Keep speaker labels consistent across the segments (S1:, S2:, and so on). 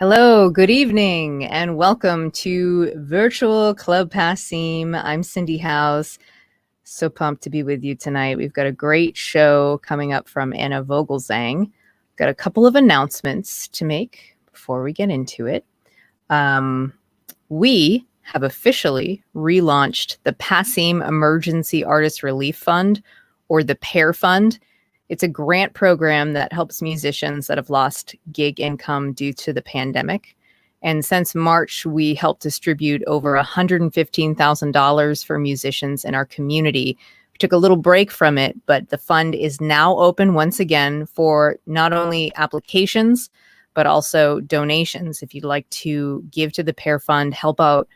S1: Hello, good evening, and welcome to Virtual Club Passim. I'm Cindy House. So pumped to be with you tonight. We've got a great show coming up from Anna Vogelzang. Got a couple of announcements to make before we get into it. We have officially relaunched the Passim Emergency Artist Relief Fund, or the PAIR Fund. It's a grant program that helps musicians that have lost gig income due to the pandemic. And since March, we helped distribute over $115,000 for musicians in our community. We took a little break from it, but the fund is now open once again for not only applications, but also donations. If you'd like to give to the PAIR Fund, help out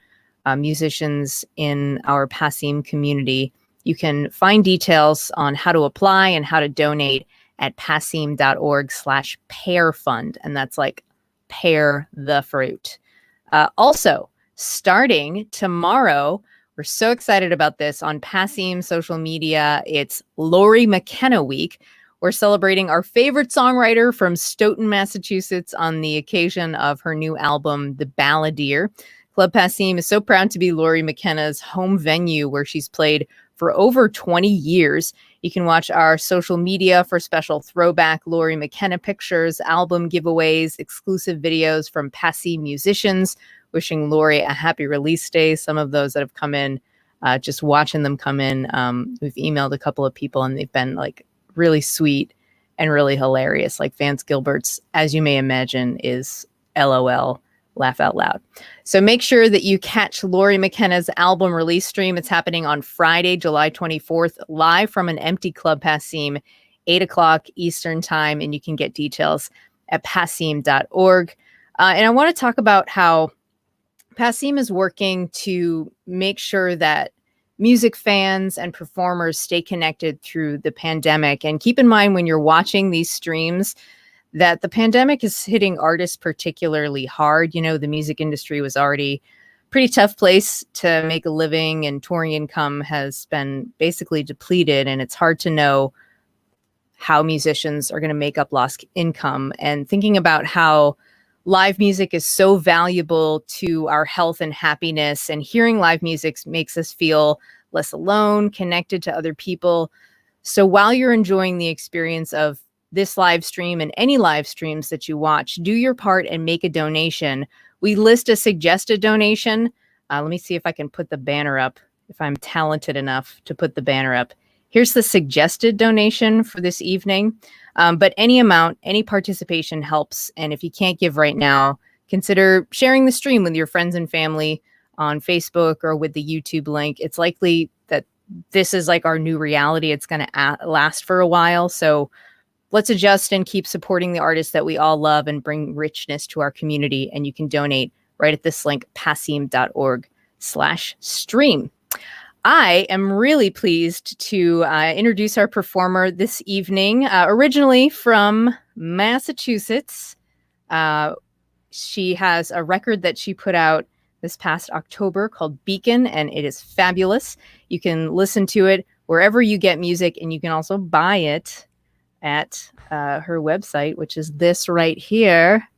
S1: musicians in our Passim community, you can find details on how to apply and how to donate at passim.org/pear-fund. And that's like pear the fruit. Also, starting tomorrow, we're so excited about this on Passim social media. It's Lori McKenna Week. We're celebrating our favorite songwriter from Stoughton, Massachusetts on the occasion of her new album, The Balladeer. Club Passim is so proud to be Lori McKenna's home venue where she's played for over 20 years. You can watch our social media for special throwback Lori McKenna pictures, album giveaways, exclusive videos from Passim musicians wishing Lori a happy release day. Some of those that have come in, just watching them come in. We've emailed a couple of people and they've been like really sweet and really hilarious. Like Vance Gilbert's, as you may imagine, is LOL. Laugh out loud. So make sure that you catch Lori McKenna's album release stream. It's happening on Friday, July 24th, live from an empty Club Passim, 8 o'clock Eastern time. And you can get details at passim.org. And I want to talk about how Passim is working to make sure that music fans and performers stay connected through the pandemic. And keep in mind when you're watching these streams, that the pandemic is hitting artists particularly hard. You know, the music industry was already a pretty tough place to make a living, and touring income has been basically depleted, and it's hard to know how musicians are going to make up lost income. And thinking about how live music is so valuable to our health and happiness, and hearing live music makes us feel less alone, connected to other people. So while you're enjoying the experience of this live stream and any live streams that you watch, do your part and make a donation. We list a suggested donation. Let me see if I can put the banner up, if I'm talented enough to put the banner up. Here's the suggested donation for this evening. But any amount, any participation helps. And if you can't give right now, consider sharing the stream with your friends and family on Facebook or with the YouTube link. It's likely that this is like our new reality. It's going to last for a while. So let's adjust and keep supporting the artists that we all love and bring richness to our community. And you can donate right at this link, passim.org/stream. I am really pleased to introduce our performer this evening, originally from Massachusetts. She has a record that she put out this past October called Beacon, and it is fabulous. You can listen to it wherever you get music, and you can also buy it at her website, which is this right here.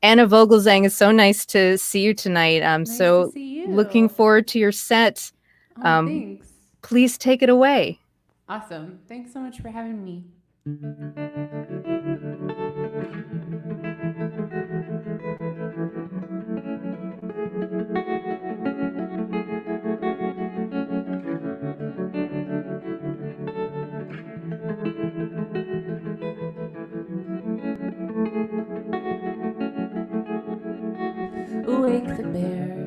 S1: Anna Vogelzang, it's so nice to see you tonight. I'm
S2: Nice
S1: so
S2: to see you.
S1: looking forward to your set.
S2: Thanks.
S1: Please take it away.
S2: Awesome. Thanks so much for having me. Wake the bear,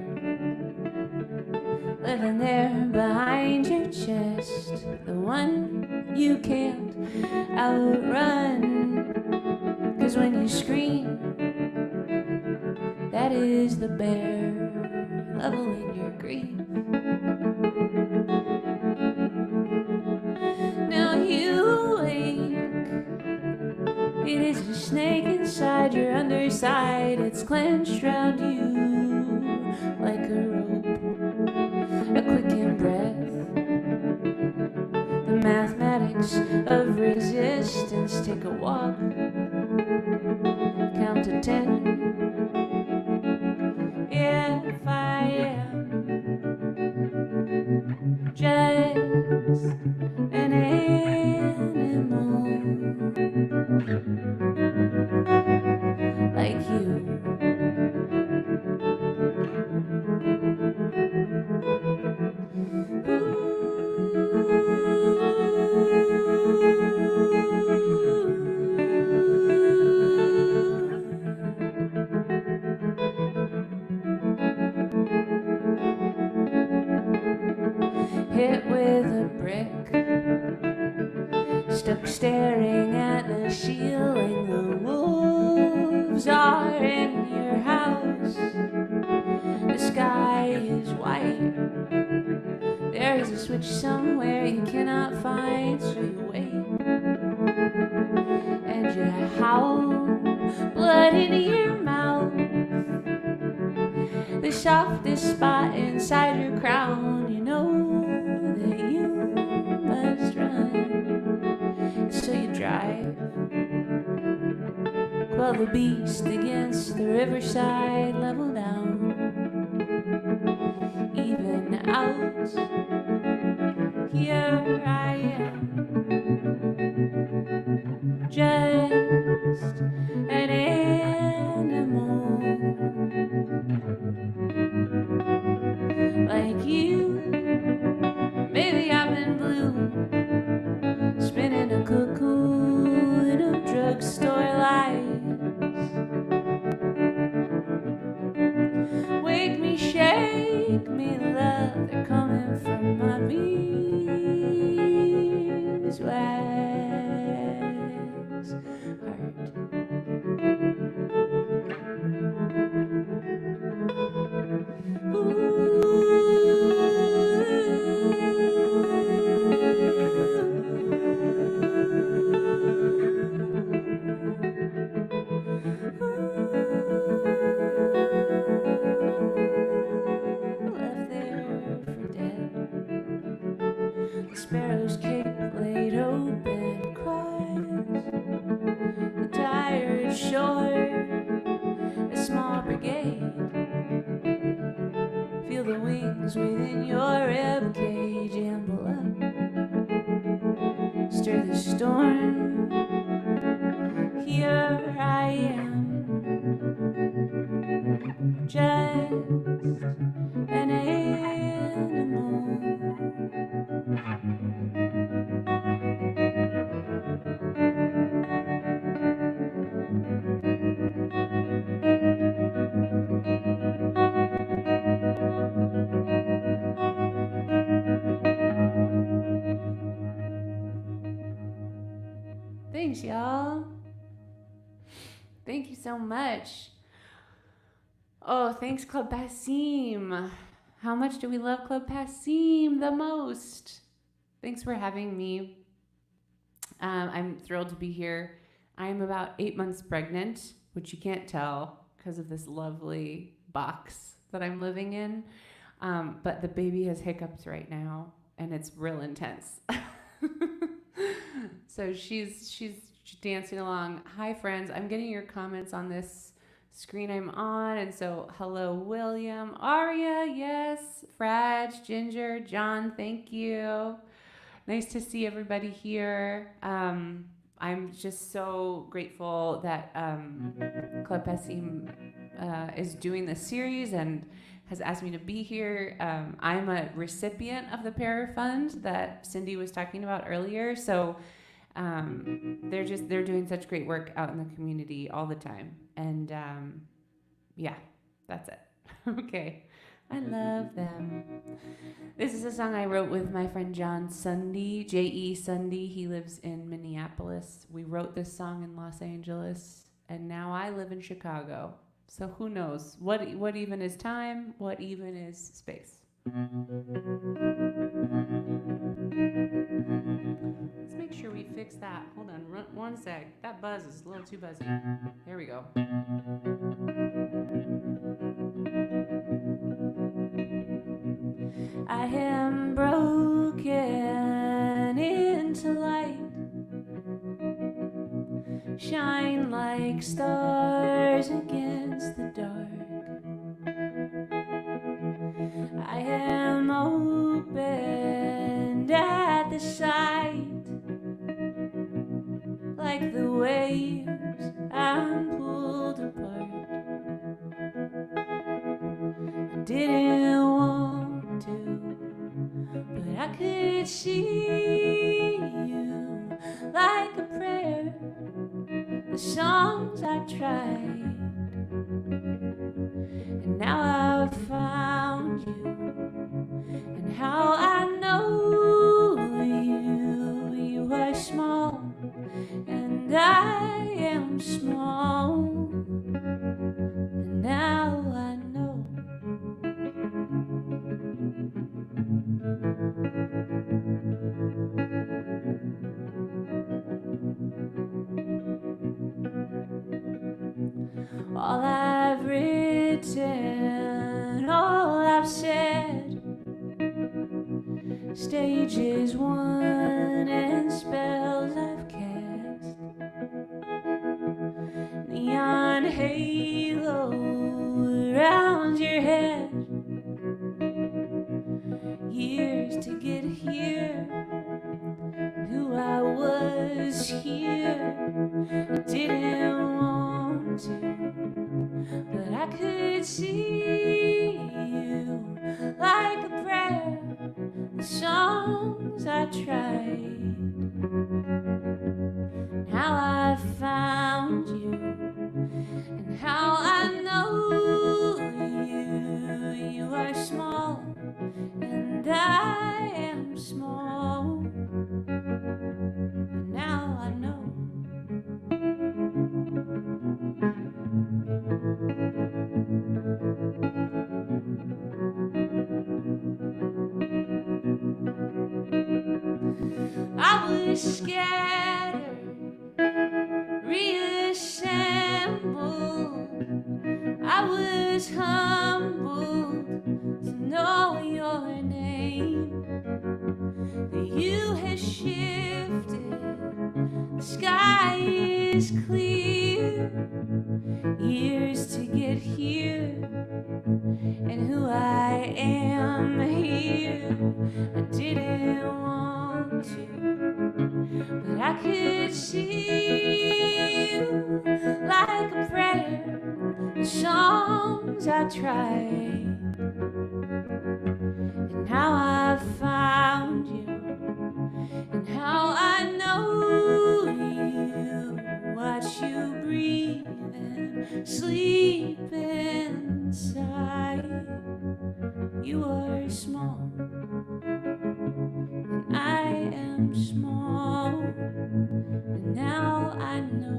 S2: living there behind your chest, the one you can't outrun. 'Cause when you scream, that is the bear leveling your grief. Now you wake, it is a snake inside your underside. It's clenched round you like a rope, a quickened breath, the mathematics of resistance. Take a walk, count to 10, roofs are in your house. The sky is white. There is a switch somewhere you cannot find, so you wait. And you howl, blood into your mouth. The softest spot inside your crown, you know that you must run. So you drive, quell the beast against the riverside, level down, even out. Here I am, just an animal, like you. Maybe I'm in blue, spinning a cocoon of drugstore lights. Wake me, shake me, love, they're coming from my beeswax heart. Left there for dead. The sparrow's cape laid open cries. The tired shore, a small brigade. Feel the wings within your rib cage amble up. Stir the storm. Here I am, just an animal. Thanks, y'all. Thank you so much. Oh, thanks, Club Passim. How much do we love Club Passim the most? Thanks for having me. I'm thrilled to be here. I am about 8 months pregnant, which you can't tell because of this lovely box that I'm living in. But the baby has hiccups right now, and it's real intense. So she's dancing along. Hi, friends. I'm getting your comments on this screen I'm on. And so, hello, William. Aria, yes. Fraj, Ginger, John, thank you. Nice to see everybody here. I'm just so grateful that Club Passim is doing this series and has asked me to be here. I'm a recipient of the Para Fund that Cindy was talking about earlier. So they're doing such great work out in the community all the time. And yeah, that's it. Okay. I love them. This is a song I wrote with my friend John Sunday, J.E. Sunday. He lives in Minneapolis. We wrote this song in Los Angeles, and now I live in Chicago. So who knows? What even is time? What even is space? Let's make sure we fix that. Hold on, one sec. That buzz is a little too buzzy. There we go. I am broken into light, shine like stars against the dark. I am opened at the sight, like the waves I'm pulled apart. I didn't want to, but I could see you like a prayer. The songs I tried, and now I've found you. And how I know you are small, and I am small. all I've written, all I've said. Stages 1 and spells I've cast. Neon halo around your head. Years to get here. Who I was here. I didn't want to, but I could see you like a prayer. The songs I tried. How I found you, and how I know you. You are small, and I am small. And now I know. I was scattered, reassembled. I was humbled to know your name. The you has shifted, the sky is clear. Years to get here, and who I am here. I didn't want to, but I could see you like a prayer. The songs I tried, and how I found you, and how I know you. Watch you breathe and sleep inside. You are small, and I am small, and now I know.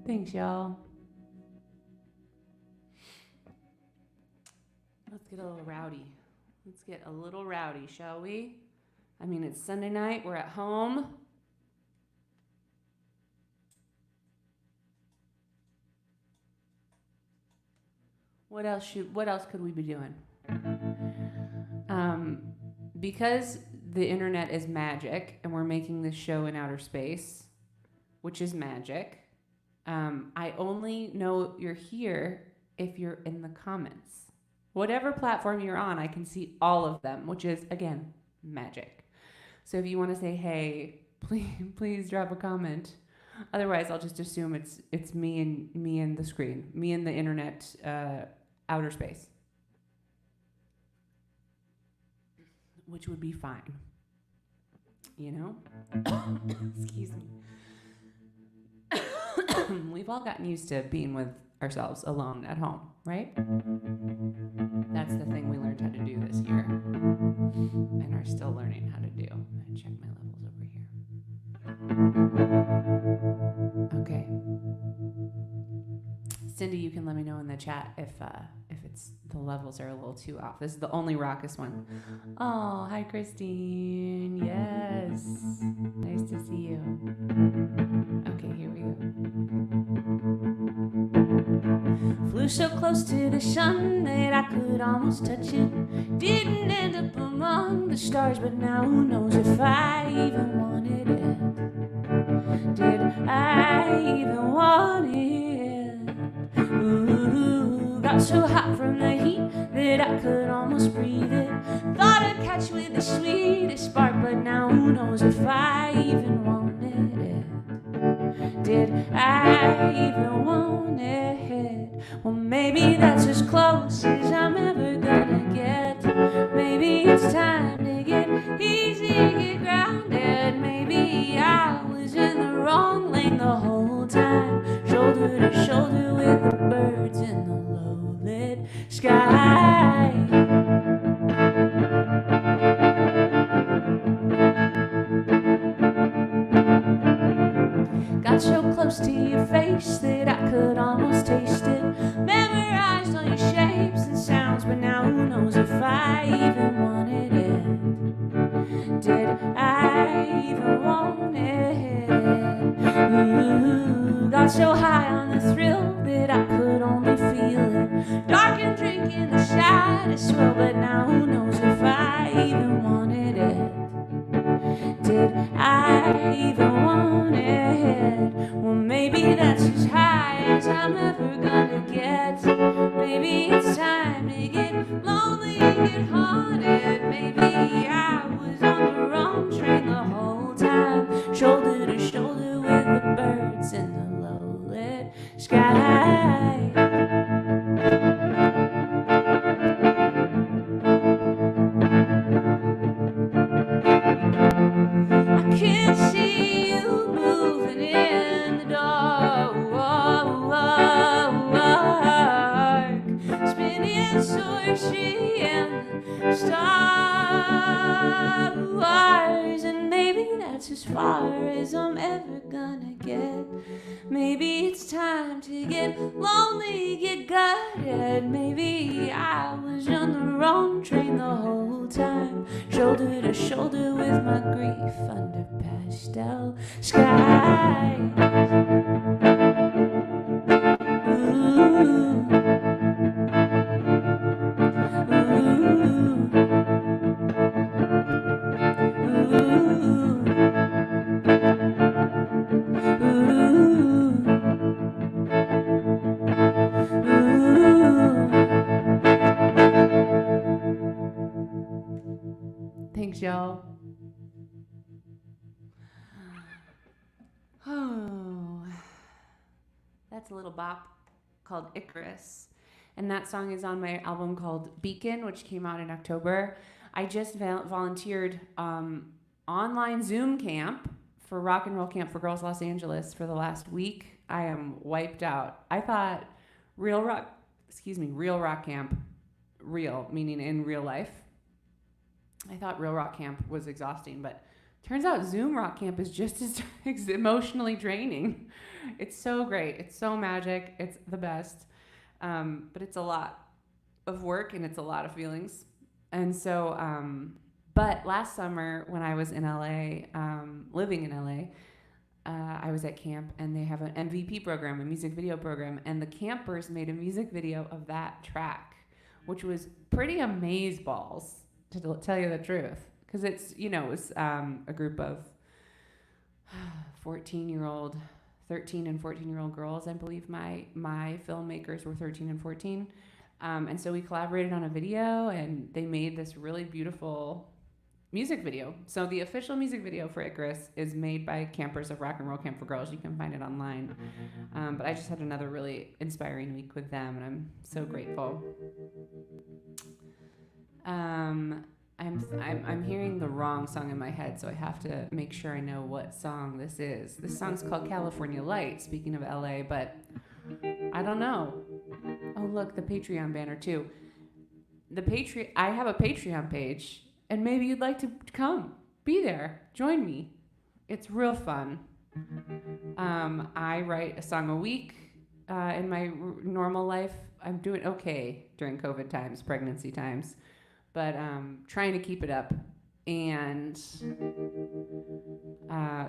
S2: Thanks, y'all. Let's get a little rowdy. Let's get a little rowdy, shall we? I mean, it's Sunday night. We're at home. What else could we be doing? Because the internet is magic, and we're making this show in outer space, which is magic. I only know you're here if you're in the comments. Whatever platform you're on, I can see all of them, which is, again, magic. So if you want to say, hey, please drop a comment. Otherwise, I'll just assume it's me and the screen, me and the internet, outer space, which would be fine. You know? Excuse me. We've all gotten used to being with ourselves alone at home, right? That's the thing we learned how to do this year and are still learning how to do. I'm gonna check my levels over here. Okay. Cindy, you can let me know in the chat if it's the levels are a little too off. This is the only raucous one. Oh, hi Christine. Yes. Nice to see you. Okay, here we go. Flew so close to the sun that I could almost touch it. Didn't end up among the stars, but now who knows if I even wanted it. Did I even want it? Ooh, got so hot from the heat that I could almost breathe it. Thought I'd catch with the sweetest spark, but now who knows if I even wanted it. Did I even want it? Well, maybe that's as close as I'm ever gonna get. Maybe it's time to get easy and get grounded. Maybe I was in the wrong lane the whole time, shoulder to shoulder with the birds in the low-lit sky. Got so close to your face that I could almost taste it. Memorized all your shapes and sounds. once, but now who knows if I even wanted it. Did I even want it? Ooh, got so high on the thrill that I could only feel it. Dark and drinking the saddest swell, but now who knows if I even wanted it. Did I even want it? Well, maybe that's as high as I'm ever gonna get. Maybe it's time to get lonely and get haunted. Maybe I was on the wrong train the whole time, shoulder to shoulder with the birds in the low-lit sky. I can see you moving in the dark, spinning searching stars, and maybe that's as far as I'm ever gonna get. Maybe it's time to get lonely, get gutted. Maybe I was on the wrong train the whole time, shoulder to shoulder with my grief under pastel skies. Ooh. Thanks, y'all. Oh, that's a little bop called Icarus. And that song is on my album called Beacon, which came out in October. I just volunteered online Zoom camp for Rock and Roll Camp for Girls Los Angeles for the last week. I am wiped out. I thought real rock camp, real, meaning in real life. I thought real rock camp was exhausting, but turns out Zoom rock camp is just as emotionally draining. It's so great. It's so magic. It's the best. But it's a lot of work and it's a lot of feelings. And so, but last summer when I was in LA, living in LA, I was at camp and they have an MVP program, a music video program, and the campers made a music video of that track, which was pretty amazeballs, to tell you the truth. Because it's, it was a group of 13 and 14-year-old girls. I believe my filmmakers were 13 and 14. And so we collaborated on a video and they made this really beautiful music video. So the official music video for Icarus is made by campers of Rock and Roll Camp for Girls. You can find it online. But I just had another really inspiring week with them and I'm so grateful. I'm hearing the wrong song in my head, so I have to make sure I know what song this is. This song's called California Light, speaking of LA, but I don't know. Oh, look, the Patreon banner, too. I have a Patreon page, and maybe you'd like to come. Be there. Join me. It's real fun. I write a song a week. In my normal life, I'm doing okay during COVID times, pregnancy times. But trying to keep it up. And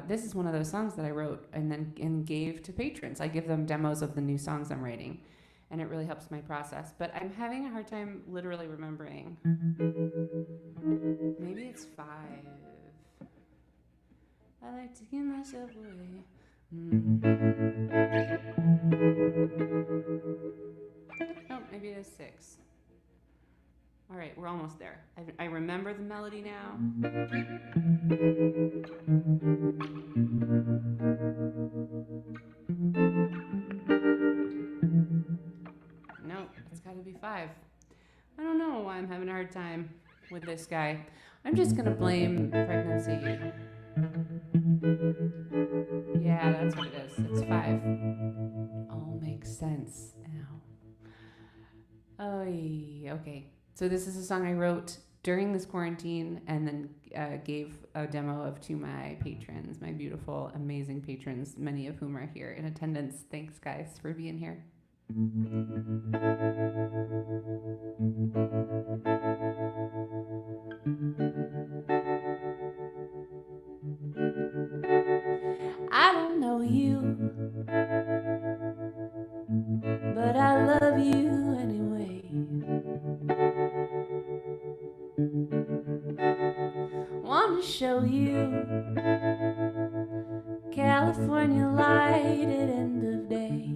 S2: this is one of those songs that I wrote and gave to patrons. I give them demos of the new songs I'm writing, and it really helps my process. But I'm having a hard time literally remembering. Maybe it's 5. I like to give myself away. Oh, maybe it is 6. All right, we're almost there. I remember the melody now. Nope, it's got to be 5. I don't know why I'm having a hard time with this guy. I'm just going to blame pregnancy. Yeah, that's what it is. It's 5. All makes sense now. Oh, okay. So this is a song I wrote during this quarantine and then gave a demo of to my patrons, my beautiful, amazing patrons, many of whom are here in attendance. Thanks, guys, for being here. show you California light at end of day.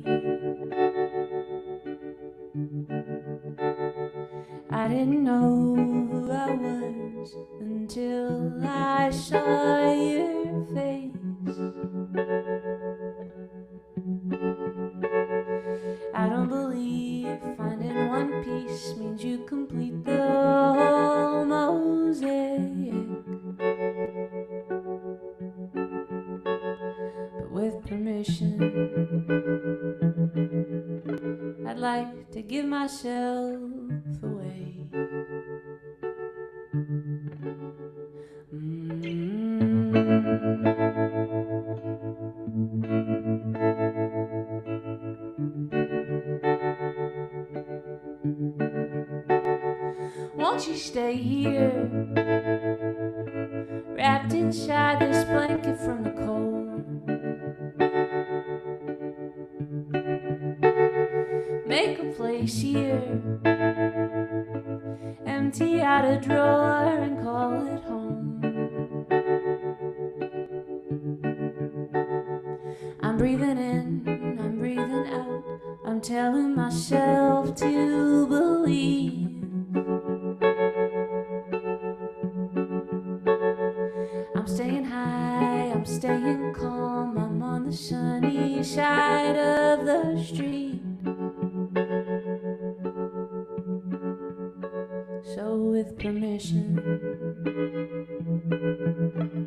S2: I didn't know who I was until I saw your face. I don't believe finding one piece means you complete the whole mosaic. But with permission, I'd like to give myself away. Won't you stay here, wrapped inside this blanket from the cold? Make a place here, empty out a drawer and call it home. I'm breathing in, I'm breathing out, I'm telling myself to believe. I'm staying high, I'm staying calm, I'm on the sunny side of the street. So with permission,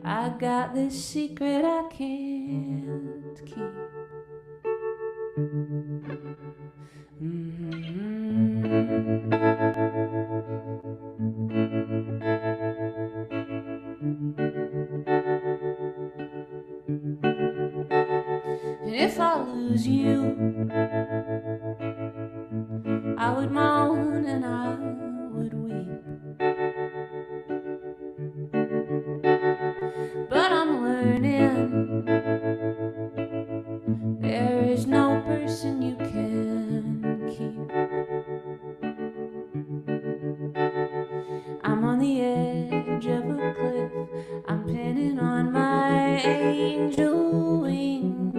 S2: I got this secret I can't keep. And if I lose you, I would moan and I would weep. But I'm learning there is no person you can keep. I'm on the edge of a cliff, I'm pinning on my angel wings.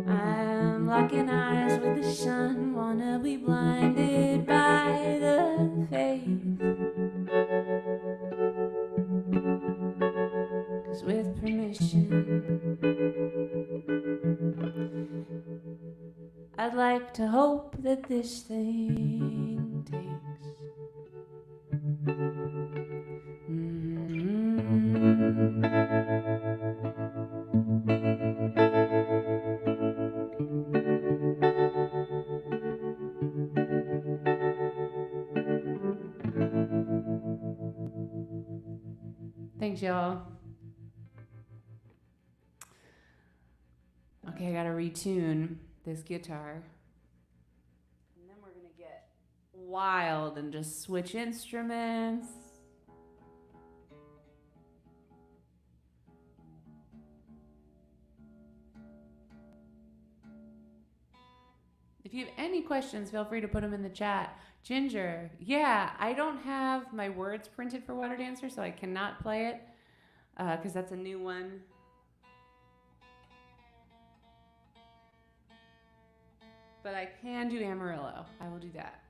S2: I'm locking eyes with the sun, wanna be blinded by the faith. 'Cause with permission, I'd like to hope that this thing takes. Thanks, y'all. Okay, I gotta retune this guitar. And then we're gonna get wild and just switch instruments. If you have any questions, feel free to put them in the chat. Ginger, yeah, I don't have my words printed for Water Dancer, so I cannot play it because that's a new one. But I can do Amarillo. I will do that.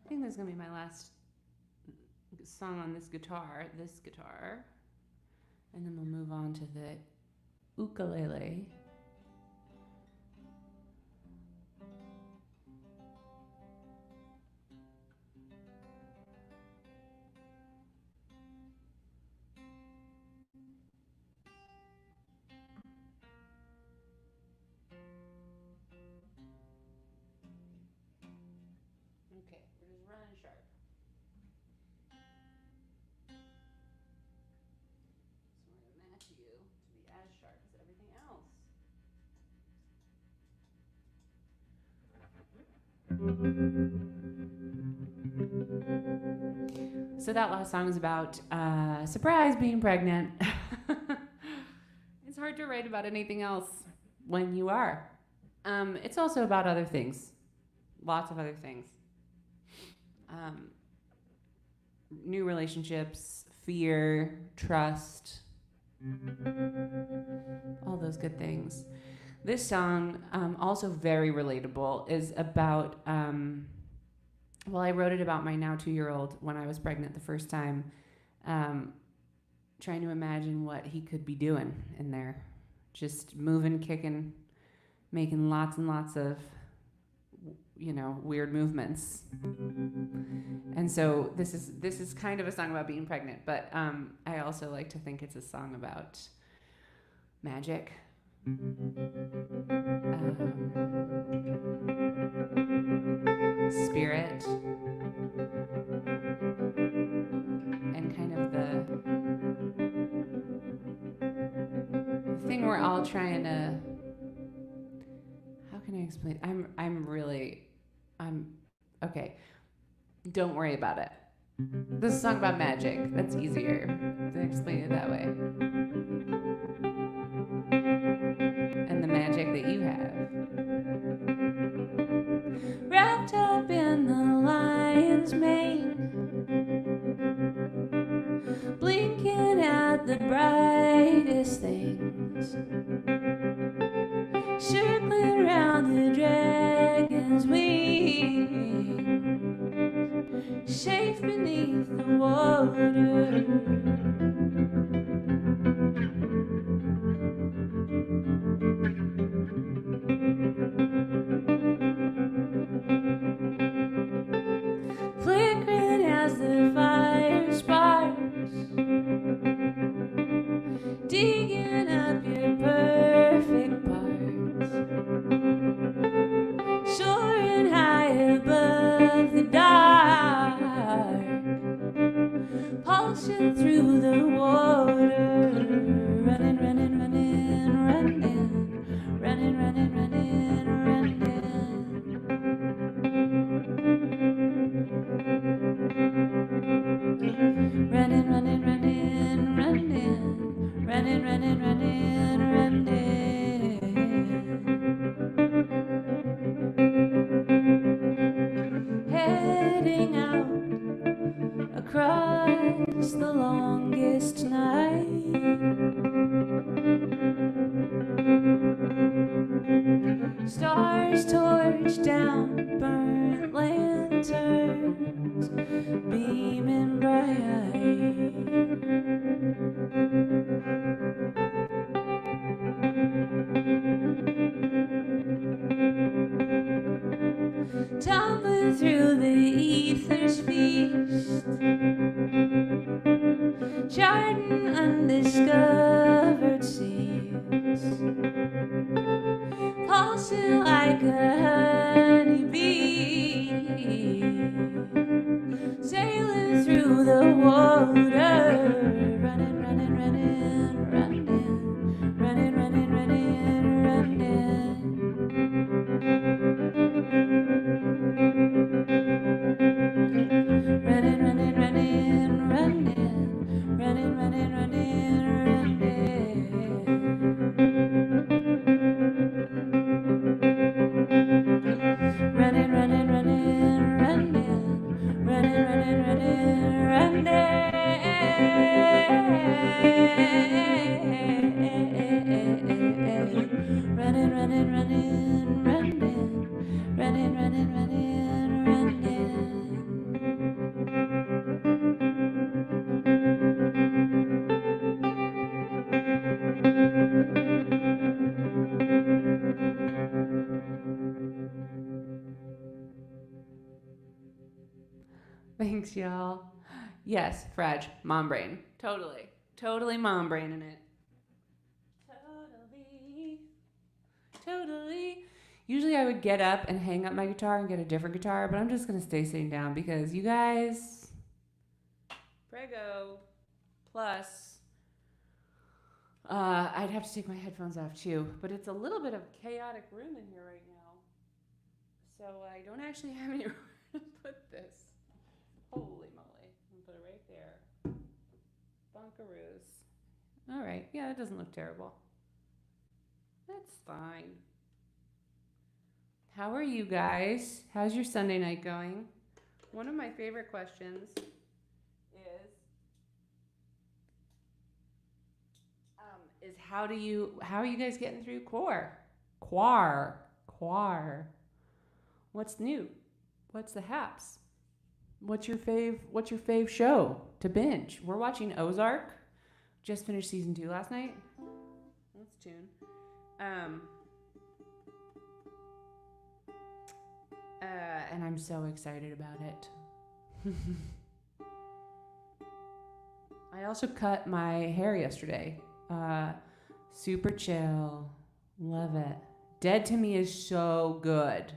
S2: I think this is going to be my last song on this guitar. And then we'll move on to the ukulele. Okay, we're just running sharp. So we're going to match you to be as sharp as everything else. So that last song is about surprise being pregnant. to write about anything else when you are. It's also about other things. Lots of other things. New relationships, fear, trust, all those good things. This song, also very relatable, is about, well, I wrote it about my now 2-year-old when I was pregnant the first time, trying to imagine what he could be doing in there. Just moving, kicking, making lots and lots of, weird movements. And so this is kind of a song about being pregnant, but I also like to think it's a song about magic. Spirit, and kind of the thing we're all trying to, how can I explain? Okay. Don't worry about it. This is a song about magic. That's easier to explain it that way. And the magic that you have.
S3: Wrapped up in the lion's mane, blinking at the brightest things, circling round the dragon's wings, safe beneath the water. Flickering as the fire sparks, digging up your perfect parts, soaring high above the dark, pulsing through the water, running, running, running, running, running, running, running, running. Running, running, running, running, running, running, running, running. Heading out across the longest night, stars torch down burnt lanterns, beaming bright. Tumbling through the ether's feast, charting undiscovered seas, pulsing like a honeybee, sailing through the water, running, running, running, running, running, running, running, running. Running, running, running, running, running, running, running, running. Running, running, running, running, running, running, running, running. Running, running, running, running, running, running, running, running.
S2: Thanks, y'all. Yes, Frag, mom brain. Totally. Totally mom brain in it. Totally. Usually I would get up and hang up my guitar and get a different guitar, but I'm just going to stay sitting down because you guys, prego, plus, I'd have to take my headphones off too, but it's a little bit of a chaotic room in here right now, so I don't actually have anywhere to put this. Holy moly. I'm going to put it right there. Bunkaroos. All right. Yeah, that doesn't look terrible. That's fine. How are you guys? How's your Sunday night going? One of my favorite questions is how are you guys getting through Quar. What's new? What's the haps? What's your fave show to binge? We're watching Ozark. Just finished season 2 last night. Let's tune. And I'm so excited about it. I also cut my hair yesterday. Super chill. Love it. Dead to Me is so good.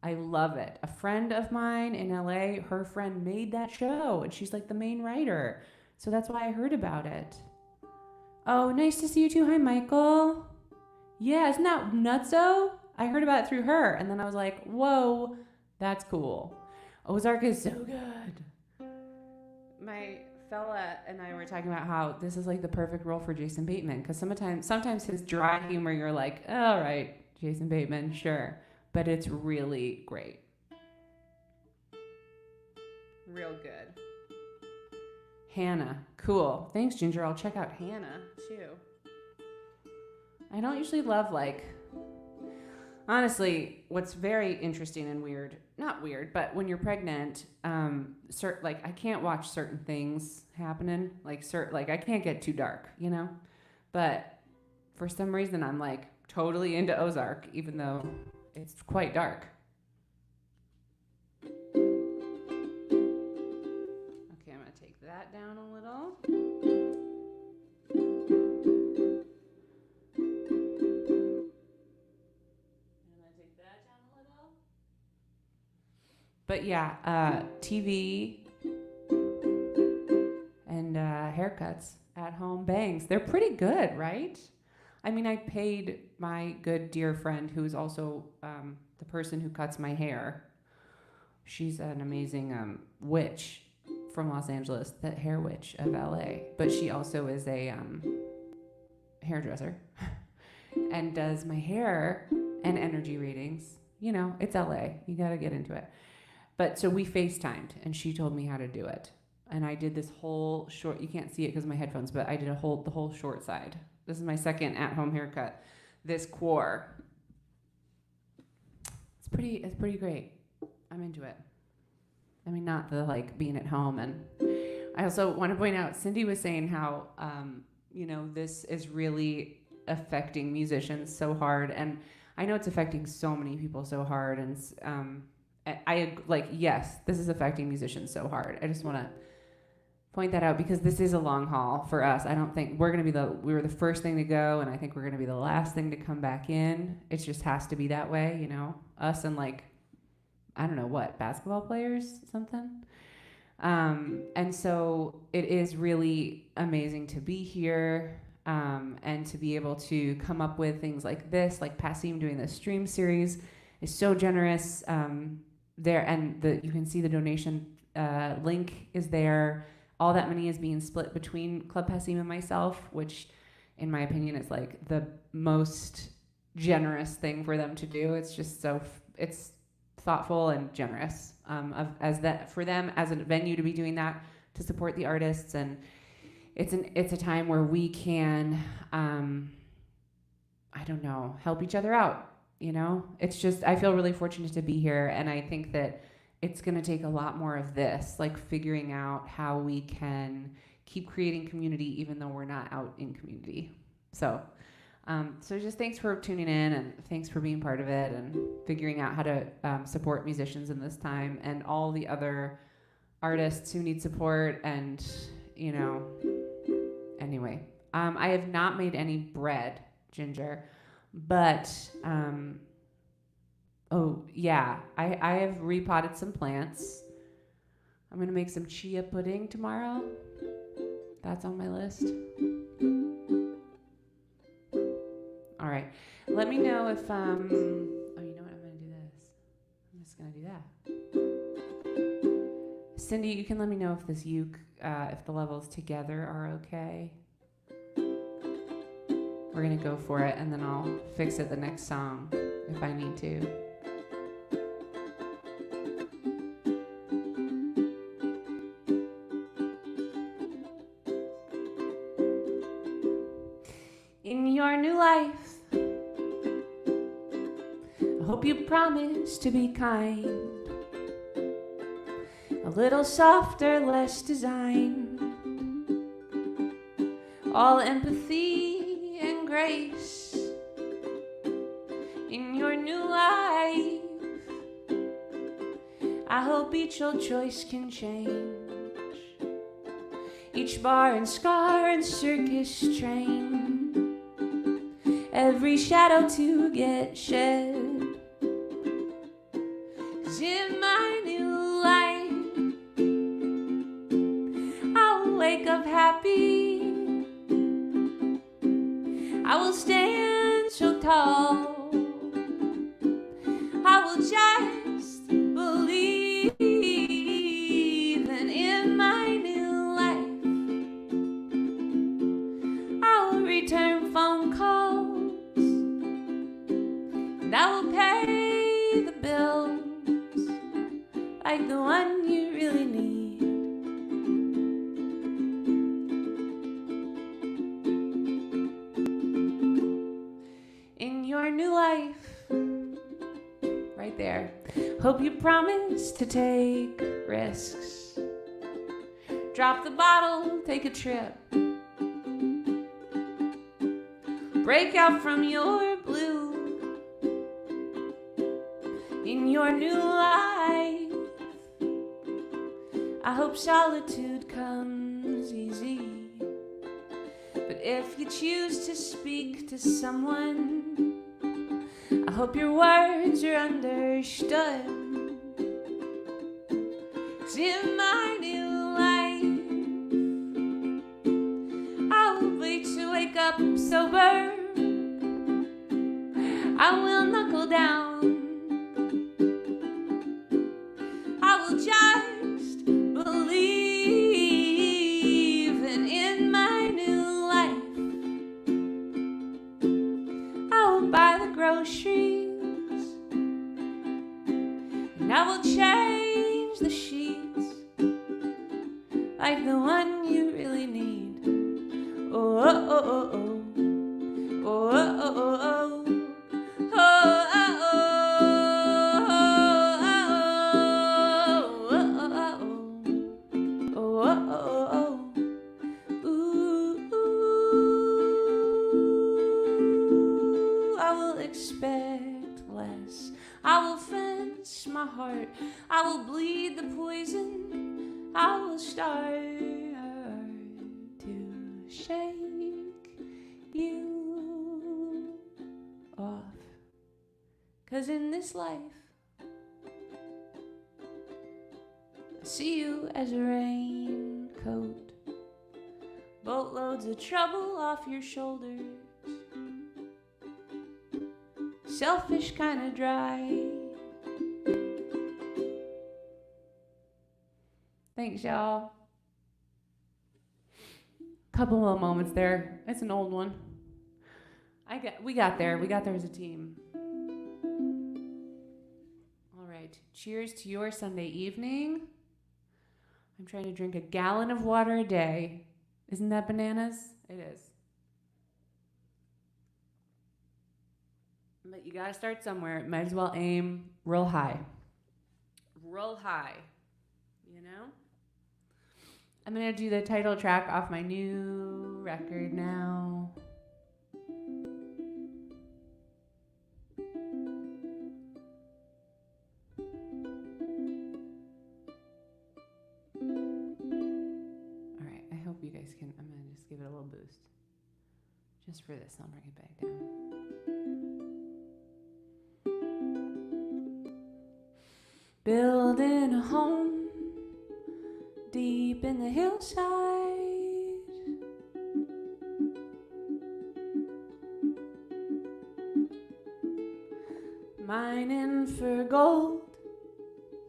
S2: I love it. A friend of mine in LA, her friend made that show, and she's like the main writer. So that's why I heard about it. Oh, nice to see you too. Hi, Michael. Yeah, isn't that nutso? I heard about it through her, and then I was like, whoa, that's cool. Ozark is so good. My fella and I were talking about how this is like the perfect role for Jason Bateman, because sometimes his dry humor, you're like, all right, Jason Bateman, sure. But it's really great. Real good. Hannah, cool. Thanks, Ginger. I'll check out Hannah, too. I don't usually love, honestly, what's very interesting and weird, not weird, but when you're pregnant, I can't watch certain things happening. I can't get too dark, But for some reason, I'm, totally into Ozark, even though it's quite dark. Okay, I'm going to take that down a little. But yeah, TV and haircuts at home bangs. They're pretty good, right? I mean, I paid my good dear friend, who's also the person who cuts my hair. She's an amazing witch from Los Angeles, the hair witch of LA. But she also is a hairdresser and does my hair and energy readings. It's LA. You got to get into it. But so we FaceTimed, and she told me how to do it. And I did this whole short, you can't see it because of my headphones, but I did the whole short side. This is my second at-home haircut. This Quar. It's pretty great. I'm into it. I mean, not the being at home. And I also want to point out, Cindy was saying how this is really affecting musicians so hard, and I know it's affecting so many people so hard. And yes, this is affecting musicians so hard. I just want to point that out because this is a long haul for us. I don't think we're going to be we were the first thing to go, and I think we're going to be the last thing to come back in. It just has to be that way, us and I don't know what, basketball players, something. And so it is really amazing to be here, and to be able to come up with things like this, like Passim doing this stream series is so generous. There, and you can see the donation link is there. All that money is being split between Club Passim and myself, which, in my opinion, is the most generous thing for them to do. It's just it's thoughtful and generous for them as a venue to be doing that, to support the artists, and it's a time where we can help each other out. It's just, I feel really fortunate to be here, and I think that it's going to take a lot more of this, figuring out how we can keep creating community even though we're not out in community. So just thanks for tuning in, and thanks for being part of it, and figuring out how to support musicians in this time, and all the other artists who need support. And, anyway, I have not made any bread, Ginger, but I have repotted some plants. I'm gonna make some chia pudding tomorrow. That's on my list. All right, let me know if you know what, I'm gonna do this. I'm just gonna do that. Cindy, you can let me know if this uke, if the levels together are okay. We're gonna go for it, and then I'll fix it the next song if I need to. In your new life, I hope you promise to be kind, a little softer, less designed, all empathy and grace. In your new life, I hope each old choice can change, each bar and scar and circus train, every shadow to get shed. 'Cause in my new life, I'll wake up happy, I will stand so tall, I will just believe. And in my new life, I'll return phone calls, and I will pay the bills like the one you really need. In your new life, right there, hope you promise to take risks, drop the bottle, take a trip, break out from your blue. In your new life, I hope solitude comes easy, but if you choose to speak to someone, I hope your words are understood. 'Cause in my new life, I'll wait to wake up sober, I will knuckle down, I will just believe. And in my new life, I'll buy the groceries, and I will change the sheets like the one you really need. Oh, oh, oh, oh, oh. Oh, oh, oh, oh, oh. Oh, oh, oh, oh, oh, oh. Ooh, ooh. I will expect less, I will fence my heart, I will bleed the poison, I will start to shake you off. 'Cause in this life, I see you as a raincoat, boatloads of trouble off your shoulders, selfish kind of dry. Thanks, y'all. Couple more moments there. It's an old one. We got there. We got there as a team. All right. Cheers to your Sunday evening. I'm trying to drink a gallon of water a day. Isn't that bananas? It is. But you gotta start somewhere. Might as well aim real high. Real high. You know? I'm gonna do the title track off my new record now. Alright, I hope you guys can. I'm gonna just give it a little boost. Just for this, I'll bring it back down. Building a home deep in the hillside, mining for gold,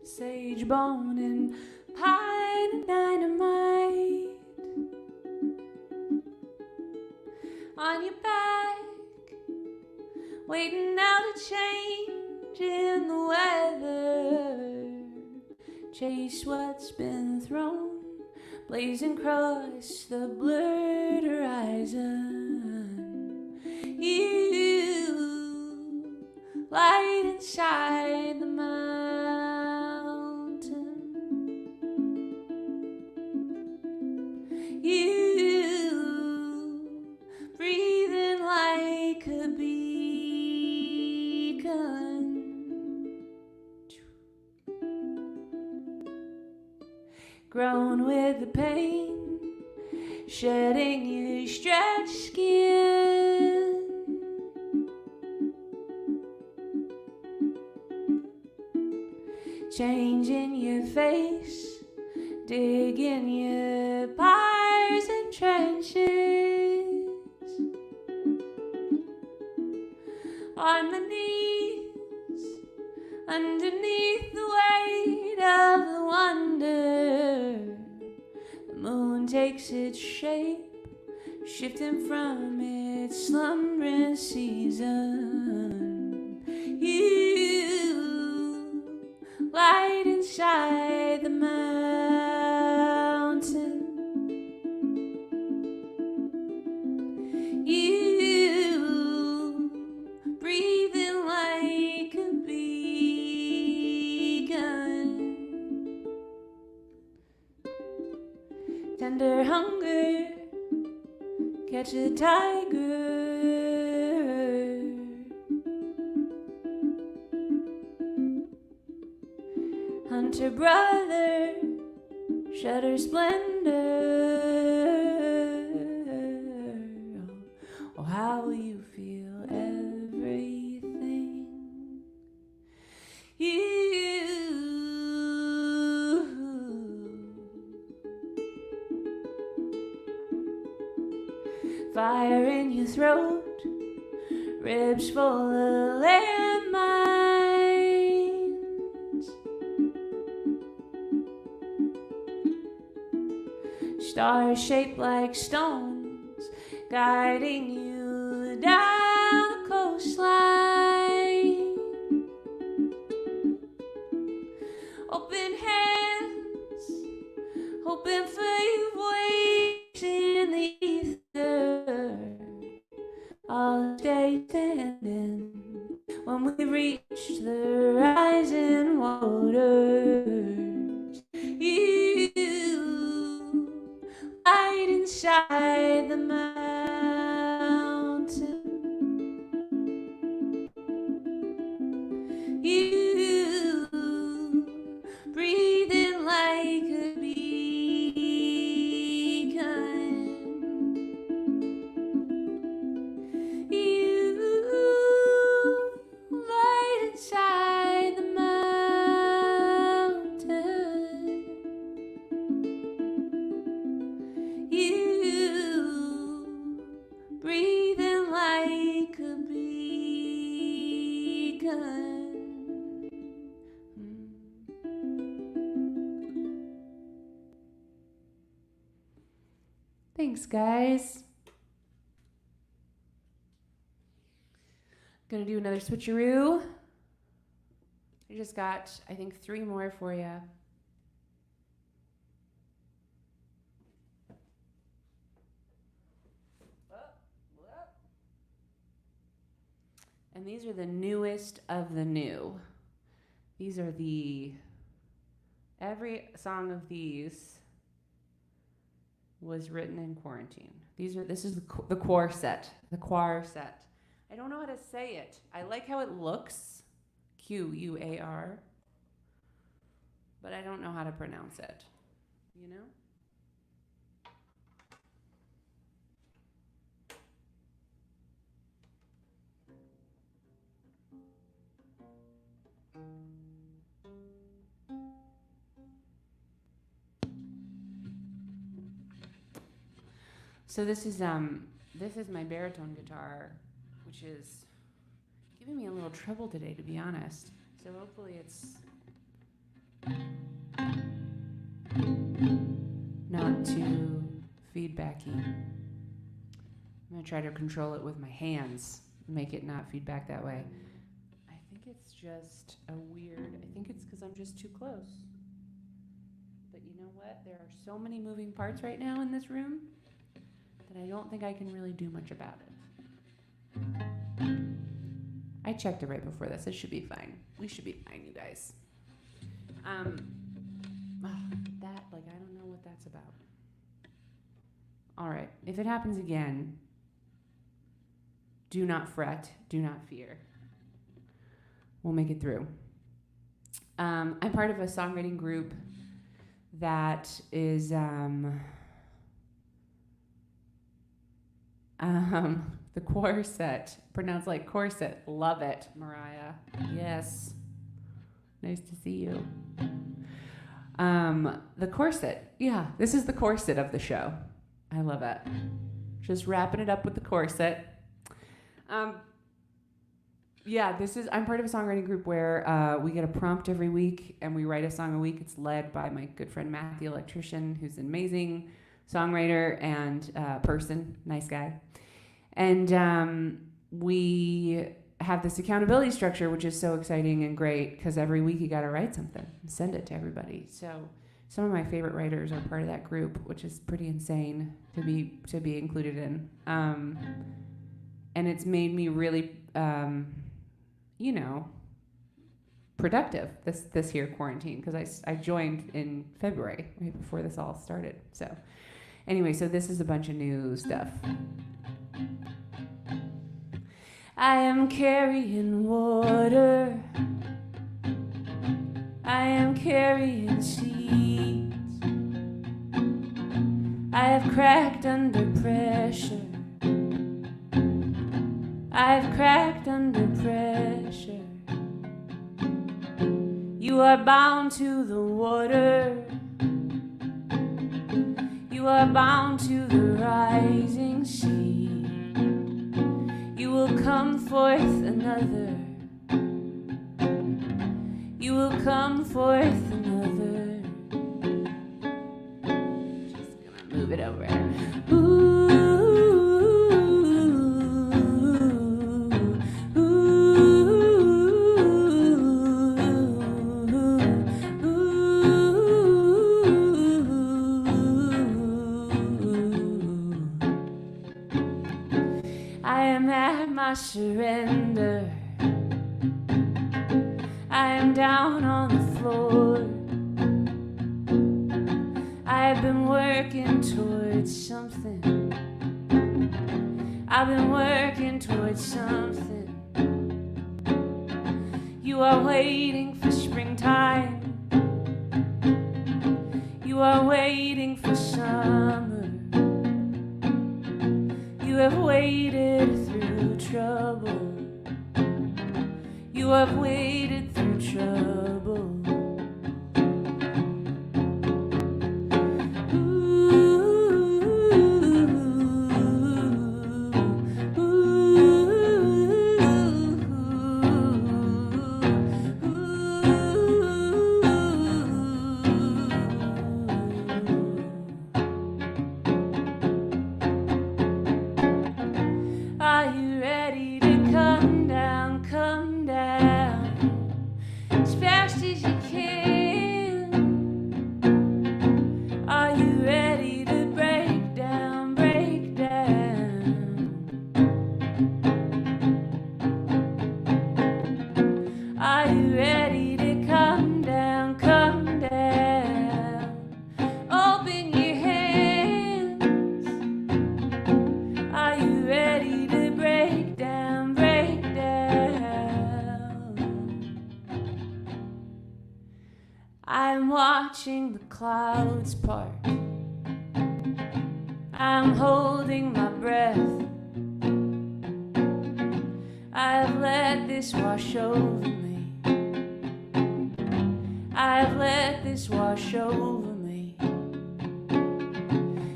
S2: sage bone and pine and dynamite. On your back waiting out a change in the weather. Chase what's been thrown, blazing across the blurred horizon. You light inside the mountain. You breathing like a beacon, grown with the pain, shedding your stretched skin. Changing your face, digging your pyres and trenches. On my knees, underneath the weight of the wonder, the moon takes its shape, shifting from its slumbering season. You light inside the mountain. You breathing like a beacon. Tender hunger, catch a tiger. Hunter brother, shutter splendor. Oh, how you feel everything. You fire in your throat, ribs full of landmines. Stars shaped like stones, guiding you down the coastline. Open hands, hoping for your voice in the ether. I'll stay standing when we reach the rising waters. You light inside the mountain. You breathing like a beacon. You light inside the mountain. You breathing like a beacon. Thanks, guys. Gonna do another switcheroo. I just got, I think, 3 more for you. And these are the newest of the new. These are every song of these was written in quarantine. This is the quartet. The quartet. I don't know how to say it. I like how it looks, Quar, but I don't know how to pronounce it. You know? So this is my baritone guitar, which is giving me a little trouble today, to be honest. So hopefully it's not too feedbacky. I'm gonna try to control it with my hands. make it not feedback that way. I think it's just I think it's because I'm just too close. But you know what? There are so many moving parts right now in this room that I don't think I can really do much about it. I checked it right before this. It should be fine. We should be fine, you guys. I don't know what that's about. All right. If it happens again, do not fret. Do not fear. We'll make it through. I'm part of a songwriting group that is the Quartet, pronounced like corset. Love it, Mariah. Yes. Nice to see you. The corset. Yeah, this is the corset of the show. I love it. Just wrapping it up with the corset. I'm part of a songwriting group where we get a prompt every week and we write a song a week. It's led by my good friend Matt, the electrician, who's an amazing songwriter and person, nice guy. And we have this accountability structure, which is so exciting and great because every week you got to write something and send it to everybody. So some of my favorite writers are part of that group, which is pretty insane to be included in. And it's made me really, productive this year quarantine because I joined in February, right before this all started. So anyway, so this is a bunch of new stuff. I am carrying water. I am carrying seeds. I have cracked under pressure. I have cracked under pressure. You are bound to the water. You are bound to the rising sea. You will come forth another. You will come forth another. Just gonna move it over. Ooh, ooh, I am at my surrender. I am down on the floor. I've been working towards something. I've been working towards something. You are waiting for springtime. You are waiting for summer. You have waited through trouble. You have waited through trouble. Are you ready to come down, come down as fast as you can? Are you ready to break down, break down? Are you ready to come down, come down? Open your hands. Are you ready to break down, break down? I'm watching the clouds part. I'm holding my breath. I've let this wash over me. I've let this wash over me.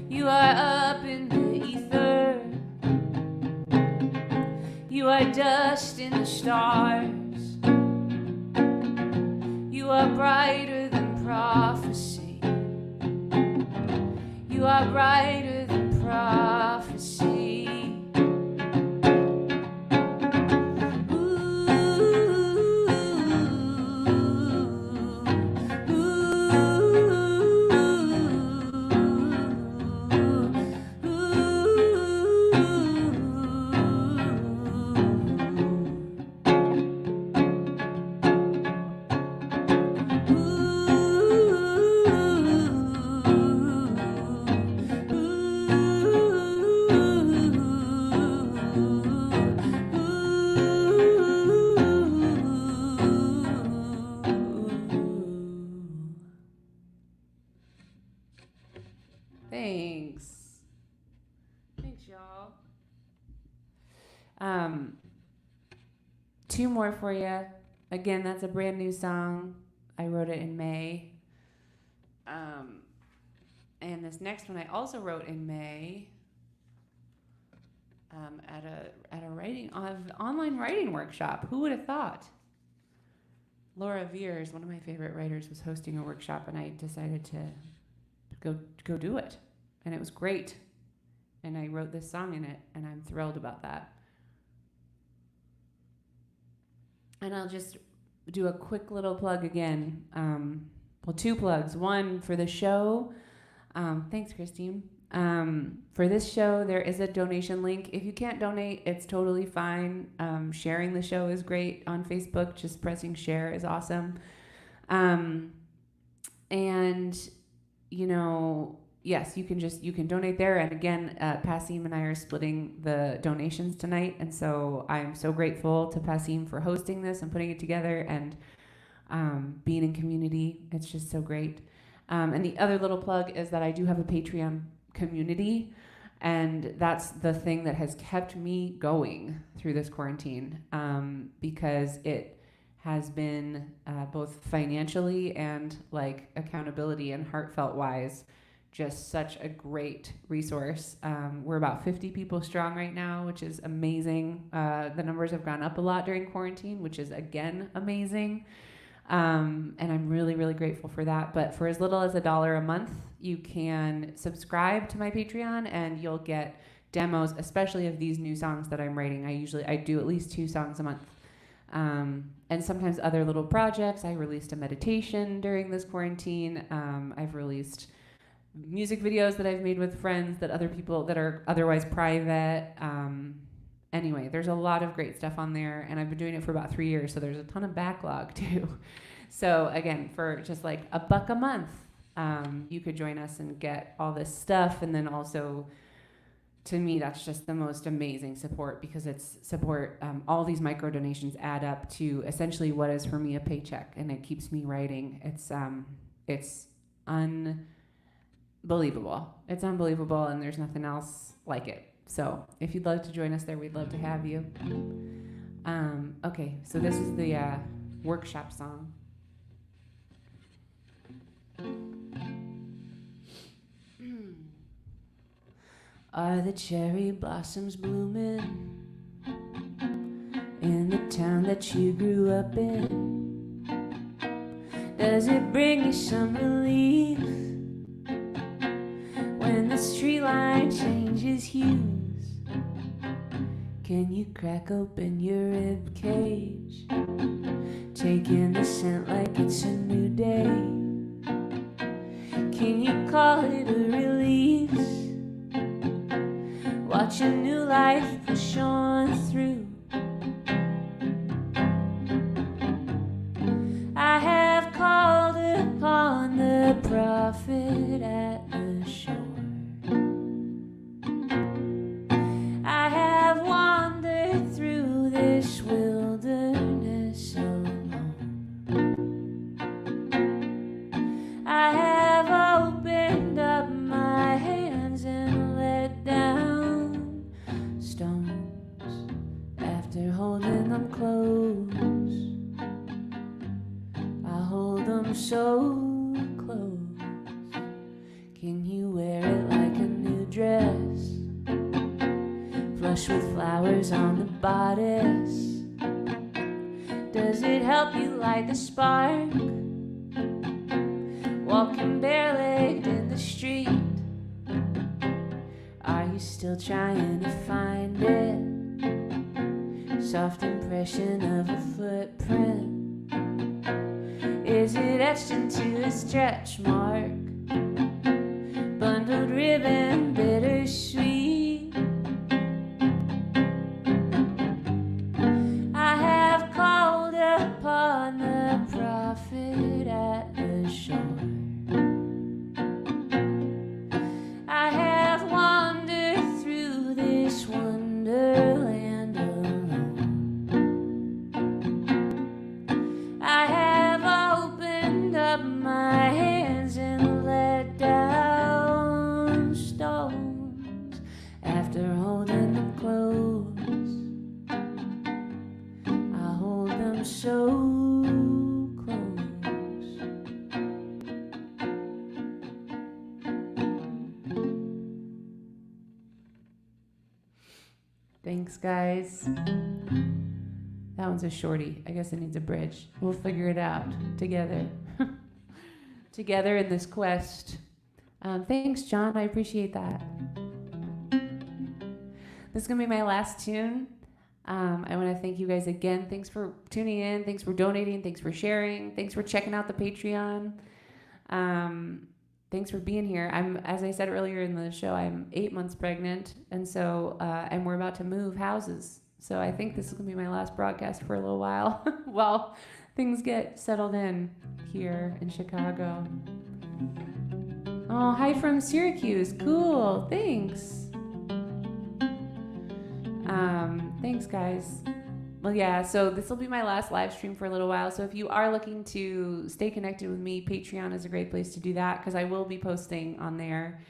S2: You are up in the ether. You are dust in the stars. You are brighter than prophecy. You are brighter than prophecy. Thanks. Thanks, y'all. Two more for you. Again, that's a brand new song. I wrote it in May. And this next one I also wrote in May at a online writing workshop. Who would have thought? Laura Veers, one of my favorite writers, was hosting a workshop, and I decided to go do it, and it was great. And I wrote this song in it, and I'm thrilled about that. And I'll just do a quick little plug again. Well, two plugs. One for the show. Thanks, Christine. For this show, there is a donation link. If you can't donate, it's totally fine. Sharing the show is great on Facebook. Just pressing share is awesome. And, you know, yes, you can donate there. And again, Passim and I are splitting the donations tonight. And so I'm so grateful to Passim for hosting this and putting it together and being in community. It's just so great. And the other little plug is that I do have a Patreon community, and that's the thing that has kept me going through this quarantine, because it has been both financially and like accountability and heartfelt wise just such a great resource. We're about 50 people strong right now, which is amazing. The numbers have gone up a lot during quarantine, which is again amazing. And I'm really, really grateful for that. But for as little as $1 a month, you can subscribe to my Patreon, and you'll get demos, especially of these new songs that I'm writing. I do at least 2 songs a month. And sometimes other little projects. I released a meditation during this quarantine. I've released music videos that I've made with friends that other people that are otherwise private. Anyway, there's a lot of great stuff on there, and I've been doing it for about 3 years, so there's a ton of backlog too. So again, for just like $1 a month, you could join us and get all this stuff. And then also, to me, that's just the most amazing support, because it's support. All these micro donations add up to essentially what is for me a paycheck, and it keeps me writing. It's unbelievable. It's unbelievable, and there's nothing else like it. So if you'd love to join us there, we'd love to have you. Okay, so this is the workshop song. Are the cherry blossoms blooming in the town that you grew up in? Does it bring you some relief when the street line changes hues? Can you crack open your rib cage, take in the scent like it's a new day? Can you call it a release? Watch a new life push on through. I have called upon the prophet at the shore. I have wandered through this wilderness alone. I have opened up my hands and let down stones after holding them close. I hold them so close. Can you wear it like a new dress, flush with flowers on the bodice? Does it help you light the spark, walking bare-legged in the street? Are you still trying to find it? Soft impression of a footprint. Is it etched into a stretch mark? Bundled ribbon, bittersweet. I have called upon the prophet at the shore. I have wandered through this wonderland alone. I have opened up my hands and let down stones after holding them close. I hold them so close. Thanks, guys. That one's a shorty. I guess it needs a bridge. We'll figure it out together. Together in this quest. Thanks, John. I appreciate that. This is going to be my last tune. I want to thank you guys again. Thanks for tuning in. Thanks for donating. Thanks for sharing. Thanks for checking out the Patreon. Thanks for being here. As I said earlier in the show, I'm 8 months pregnant. And so, and we're about to move houses. So I think this is going to be my last broadcast for a little while while things get settled in here in Chicago. Oh, hi from Syracuse. Cool. Thanks. Thanks, guys. Well, yeah, so this will be my last live stream for a little while. So if you are looking to stay connected with me, Patreon is a great place to do that because I will be posting on there.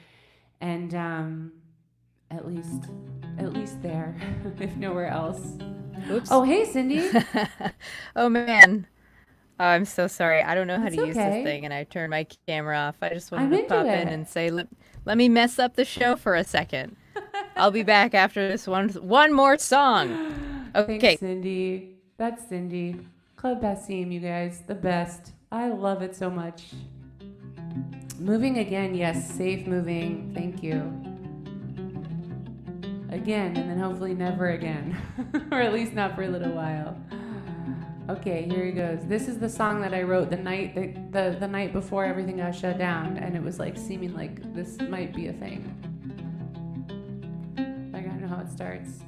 S2: And at least there, if nowhere else.
S1: Oops.
S2: Oh, hey, Cindy.
S1: Oh, man. Oh, I'm so sorry. I don't know how
S2: It's
S1: to use
S2: okay.
S1: this thing, and I turned my camera off. I just
S2: I'm
S1: wanted to
S2: into
S1: pop in
S2: it.
S1: and say, let me mess up the show for a second. I'll be back after this one more song. Okay.
S2: Thanks, Cindy. That's Cindy. Club Passim, you guys. The best. I love it so much. Moving again. Yes, safe moving. Thank you. Again, and then hopefully never again. Or at least not for a little while. Okay, here he goes. This is the song that I wrote the night the night before everything got shut down, and it was like seeming like this might be a thing. I gotta know how it starts.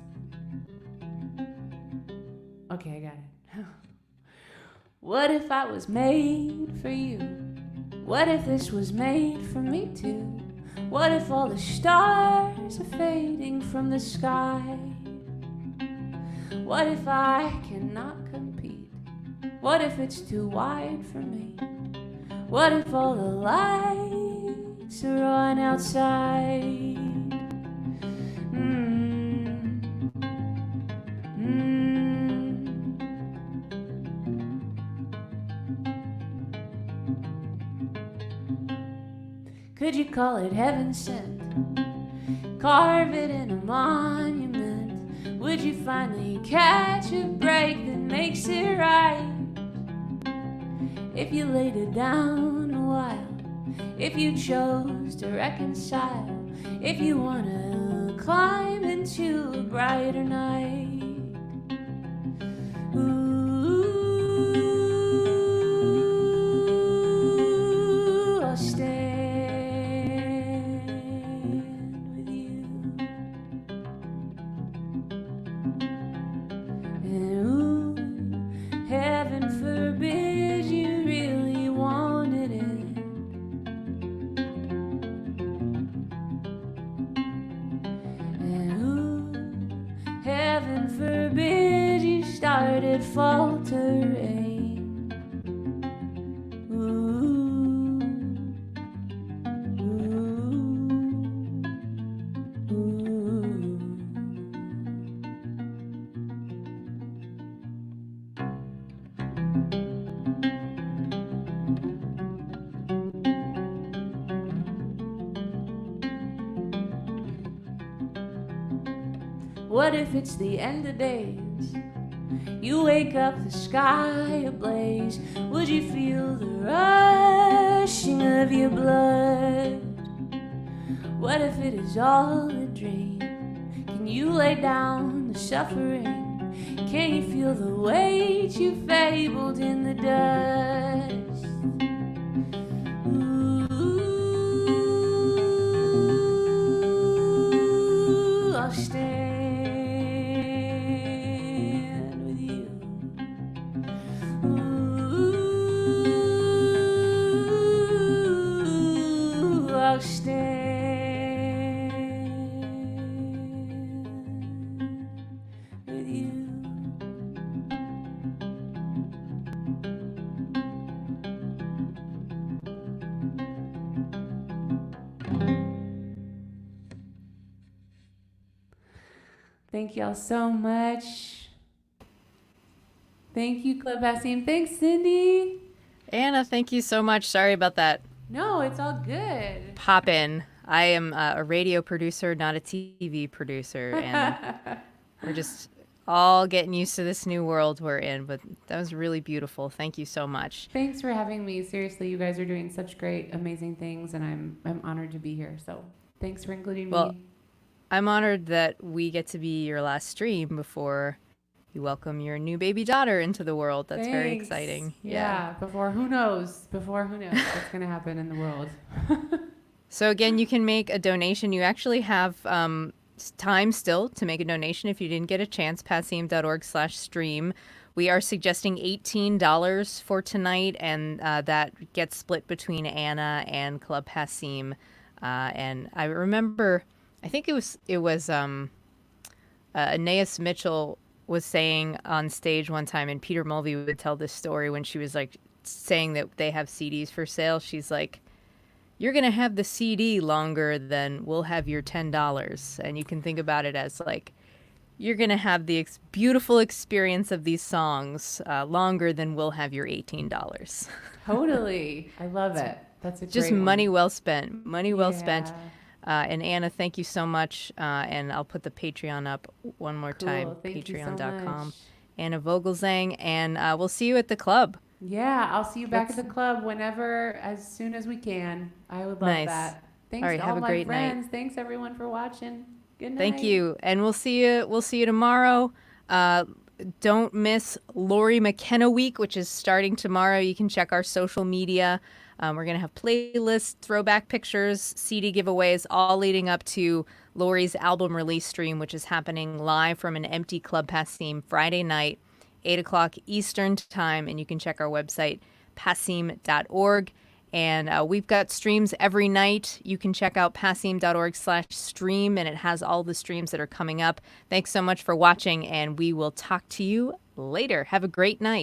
S2: Okay, I got it. What if I was made for you? What if this was made for me too? What if all the stars are fading from the sky? What if I cannot compete? What if it's too wide for me? What if all the lights are on outside? Could you call it heaven sent? Carve it in a monument. Would you finally catch a break that makes it right? If you laid it down a while, if you chose to reconcile, if you wanna climb into a brighter night. Ooh, I'll stand with you. And ooh, heaven forbid you really wanted it. And ooh, heaven forbid you started faltering. What if it's the end of days? You wake up, the sky ablaze. Would you feel the rushing of your blood? What if it is all a dream? Can you lay down the suffering? Can you feel the weight you fabled in the dust? Ooh, I'll stand with you. Ooh, I'll stand with you. Thank y'all so much. Thank you, Club Passim. Thanks, Cindy.
S1: Anna, thank you so much. Sorry about that
S2: No, it's all good.
S1: pop in. I am a radio producer, not a TV producer, and we're just all getting used to this new world we're in. But that was really beautiful. Thank you so much.
S2: Thanks for having me. Seriously, you guys are doing such great, amazing things, and I'm honored to be here. So thanks for including
S1: Well,
S2: me.
S1: I'm honored that we get to be your last stream before you welcome your new baby daughter into the world. That's very
S2: Thanks.
S1: exciting.
S2: Yeah. Before who knows what's gonna happen in the world.
S1: So again, you can make a donation. You actually have time still to make a donation if you didn't get a chance. Passim.org/stream. We are suggesting $18 for tonight, and that gets split between Anna and Club Passim. And I remember, I think it was Anais Mitchell was saying on stage one time, and Peter Mulvey would tell this story when she was like saying that they have CDs for sale. She's like, you're going to have the CD longer than we'll have your $10. And you can think about it as like, you're going to have the beautiful experience of these songs longer than we'll have your $18.
S2: Totally. I love it. That's a
S1: Just
S2: great
S1: money
S2: one.
S1: well spent. Money well spent.
S2: Yeah.
S1: And Anna, thank you so much. And I'll put the Patreon up one more time.
S2: Cool. Thank you so
S1: Patreon.com.
S2: much.
S1: Anna Vogelzang. And we'll see you at the club.
S2: Yeah, I'll see you back at the club whenever, as soon as we can. I would love
S1: Nice.
S2: that. Thanks
S1: All right,
S2: to
S1: have
S2: all
S1: a
S2: my
S1: great night.
S2: friends. Thanks everyone for watching. Good night.
S1: Thank you. And we'll see you tomorrow. Don't miss Lori McKenna Week, which is starting tomorrow. You can check our social media. We're going to have playlists, throwback pictures, CD giveaways, all leading up to Lori's album release stream, which is happening live from an empty Club Passim Friday night, 8 o'clock Eastern time. And you can check our website, passim.org. And we've got streams every night. You can check out passim.org/stream, and it has all the streams that are coming up. Thanks so much for watching, and we will talk to you later. Have a great night.